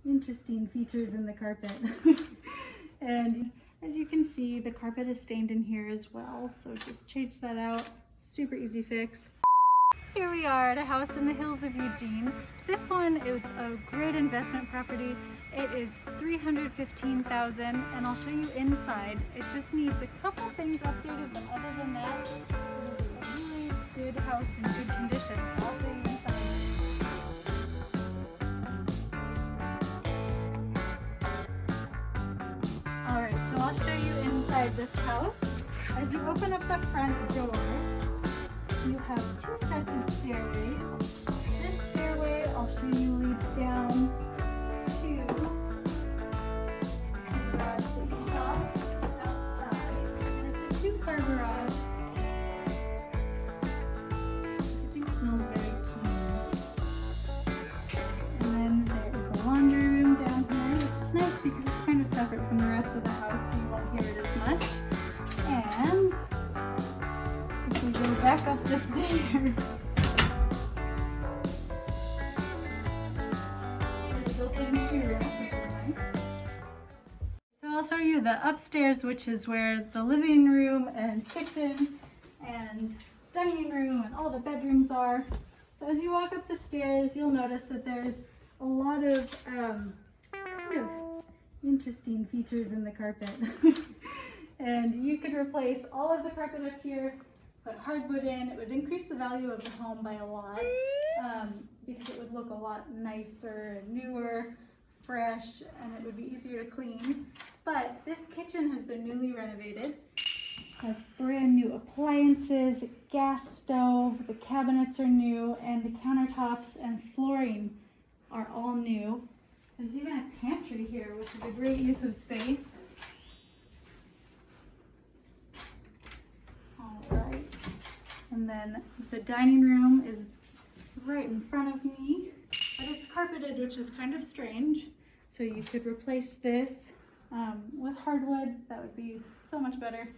interesting features in the carpet. And as you can see, the carpet is stained in here as well, so just change that out. Super easy fix. Here we are at a house in the hills of Eugene. This one is a great investment property. It is $315,000, and I'll show you inside. It just needs a couple things updated, but other than that, it is a really good house in good condition. So I'll show you inside. Alright, so I'll show you inside this house. As you open up the front door, you have two sets of stairways. This stairway, I'll show you, leads down to the garage that you saw outside. And it's a two-car garage. Everything smells very clean. And then there is a laundry room down here, which is nice because it's kind of separate from the rest of the house, so you won't hear it as much. And if we go back up the stairs, there's a built-in shoe rack, which is nice. So I'll show you the upstairs, which is where the living room and kitchen and dining room and all the bedrooms are. So as you walk up the stairs, you'll notice that there's a lot of kind of interesting features in the carpet. And you could replace all of the carpet up here, put hardwood in. It would increase the value of the home by a lot because it would look a lot nicer and newer, fresh, and it would be easier to clean. But this kitchen has been newly renovated. Has brand new appliances, gas stove, the cabinets are new, and the countertops and flooring are all new. There's even a pantry here, which is a great use of space. Alright, and then the dining room is right in front of me, but it's carpeted, which is kind of strange. So you could replace this with hardwood. That would be so much better.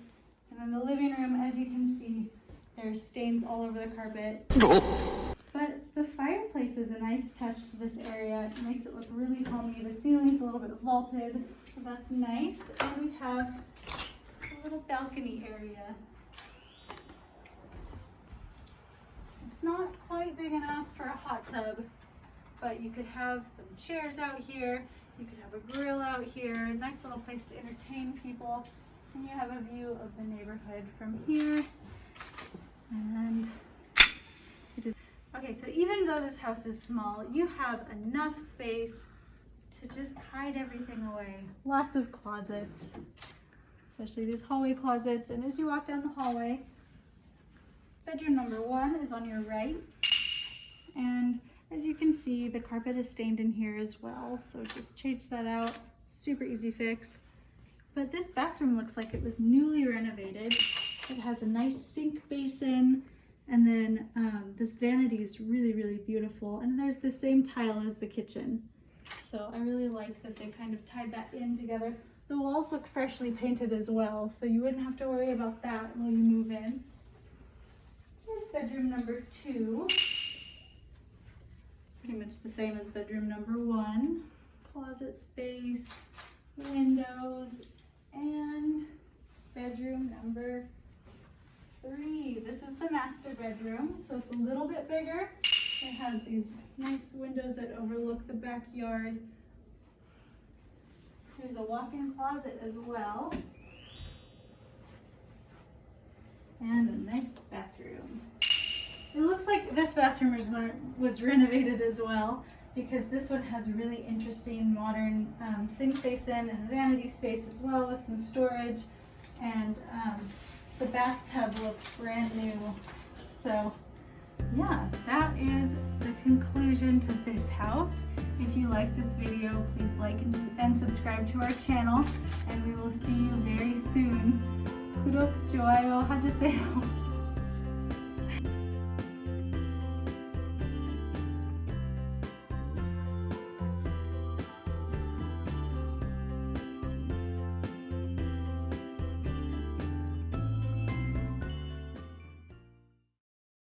And then the living room, as you can see, there's stains all over the carpet. But the fireplace is a nice touch to this area. It makes it look really homey. The ceiling's a little bit vaulted, so that's nice. And we have a little balcony area. It's not quite big enough for a hot tub, but you could have some chairs out here. You could have a grill out here. A nice little place to entertain people. And you have a view of the neighborhood from here. And it is okay, so even though this house is small, you have enough space to just hide everything away. Lots of closets, especially these hallway closets. And as you walk down the hallway, bedroom number 1 is on your right. And as you can see, the carpet is stained in here as well. So just change that out. Super easy fix. But this bathroom looks like it was newly renovated. It has a nice sink basin. And then this vanity is really, really beautiful. And there's the same tile as the kitchen. So I really like that they kind of tied that in together. The walls look freshly painted as well, so you wouldn't have to worry about that while you move in. Here's bedroom number 2. It's pretty much the same as bedroom number 1. Closet space, windows, and bedroom number 3. This is the master bedroom, so it's a little bit bigger. It has these nice windows that overlook the backyard. There's a walk-in closet as well. And a nice bathroom. It looks like this bathroom was renovated as well, because this one has a really interesting modern sink basin and vanity space as well, with some storage. And the bathtub looks brand new. So yeah, that is the conclusion to this house. If you like this video, please like and subscribe to our channel, and we will see you very soon. 구독, 좋아요 해주세요.